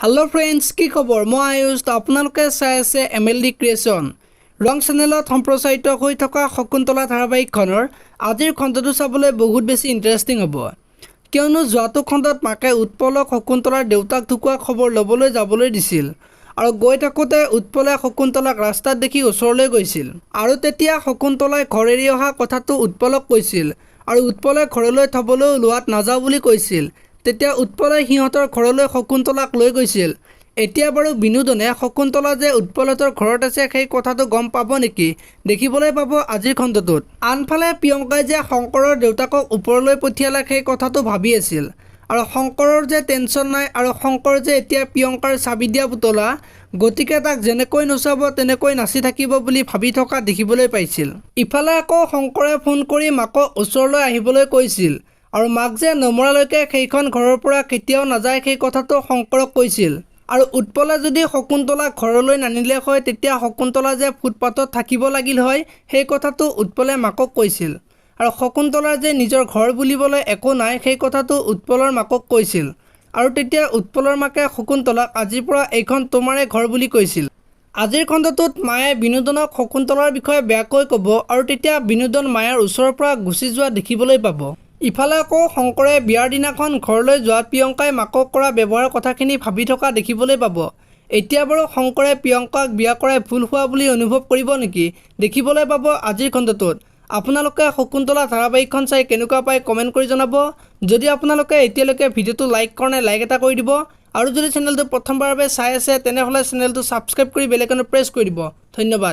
hello friends কি খবৰ মই আয়ুষ আপোনালোকে চাই আছে এমএলডি ক্ৰিয়েচন ৰং চেনেলত সম্প্ৰচাৰিত হৈ থকা শকুন্তলা ধাৰাবাহিকখনৰ আজিৰ খণ্ডটো চাবলৈ বহুত বেছি ইন্টাৰেষ্টিং হ'ব কিয়নো যোৱাটো খণ্ডত মাকে উৎপলক শকুন্তলাৰ দেউতাক ঢুকুৱা খবৰ ল'বলৈ যাবলৈ দিছিল আৰু গৈ থাকোতে উৎপলে শকুন্তলাক ৰাস্তাত দেখি ওচৰলৈ গৈছিল আৰু তেতিয়া শকুন্তলাই ঘৰ এৰি অহা কথাটো উৎপলক কৈছিল আৰু উৎপলে ঘৰলৈ থবলৈ লোৱাত নাযাওঁ বুলি কৈছিল তেতিয়া উৎপলে সিহঁতৰ ঘৰলৈ শকুন্তলাক লৈ গৈছিল এতিয়া বাৰু বিনোদনে শকুন্তলা যে উৎপলতৰ ঘৰত আছে সেই কথাটো গম পাব নেকি দেখিবলৈ পাব আজিৰ খণ্ডটোত আনফালে প্ৰিয়ংকাই যে শংকৰৰ দেউতাকক ওপৰলৈ পঠিয়ালে সেই কথাটো ভাবি আছিল আৰু শংকৰৰ যে টেনচন নাই আৰু শংকৰ যে এতিয়া প্ৰিয়ংকাৰ চাবি দিয়া পুতলা গতিকে তাক যেনেকৈ নচাব তেনেকৈ নাচি থাকিব বুলি ভাবি থকা দেখিবলৈ পাইছিল ইফালে আকৌ শংকৰে ফোন কৰি মাকক ওচৰলৈ আহিবলৈ কৈছিল আৰু মাক যে নমৰালৈকে সেইখন ঘৰৰ পৰা কেতিয়াও নাযায় সেই কথাটো শংকৰক কৈছিল আৰু উৎপলে যদি শকুন্তলা ঘৰলৈ নানিলে হয় তেতিয়া শকুন্তলা যে ফুটপাথত থাকিব লাগিল হয় সেই কথাটো উৎপলে মাকক কৈছিল আৰু শকুন্তলাৰ যে নিজৰ ঘৰ বুলিবলৈ একো নাই সেই কথাটো উৎপলৰ মাকক কৈছিল আৰু তেতিয়া উৎপলৰ মাকে শকুন্তলাক আজিৰ পৰা এইখন তোমাৰে ঘৰ বুলি কৈছিল আজিৰ খণ্ডটোত মায়ে বিনোদনক শকুন্তলাৰ বিষয়ে বেয়াকৈ ক'ব আৰু তেতিয়া বিনোদন মায়াৰ ওচৰৰ পৰা গুচি যোৱা দেখিবলৈ পাব ইফালে আকৌ শংকৰে বিয়াৰ দিনাখন ঘৰলৈ যোৱাত প্ৰিয়ংকাই মাকক কৰা ব্যৱহাৰৰ কথাখিনি ভাবি থকা দেখিবলৈ পাব এতিয়া বাৰু শংকৰে প্ৰিয়ংকাক বিয়া কৰাই ভুল হোৱা বুলি অনুভৱ কৰিব নেকি দেখিবলৈ পাব আজিৰ খণ্ডটোত আপোনালোকে শকুন্তলা ধাৰাবাহিকখন চাই কেনেকুৱা পায় কমেণ্ট কৰি জনাব যদি আপোনালোকে এতিয়ালৈকে ভিডিঅ'টো লাইক কৰা নাই লাইক এটা কৰি দিব আৰু যদি চেনেলটো প্ৰথমবাৰৰ বাবে চাই আছে তেনেহ'লে চেনেলটো ছাবস্ক্ৰাইব কৰি বেল আইকনটো প্ৰেছ কৰি দিব ধন্যবাদ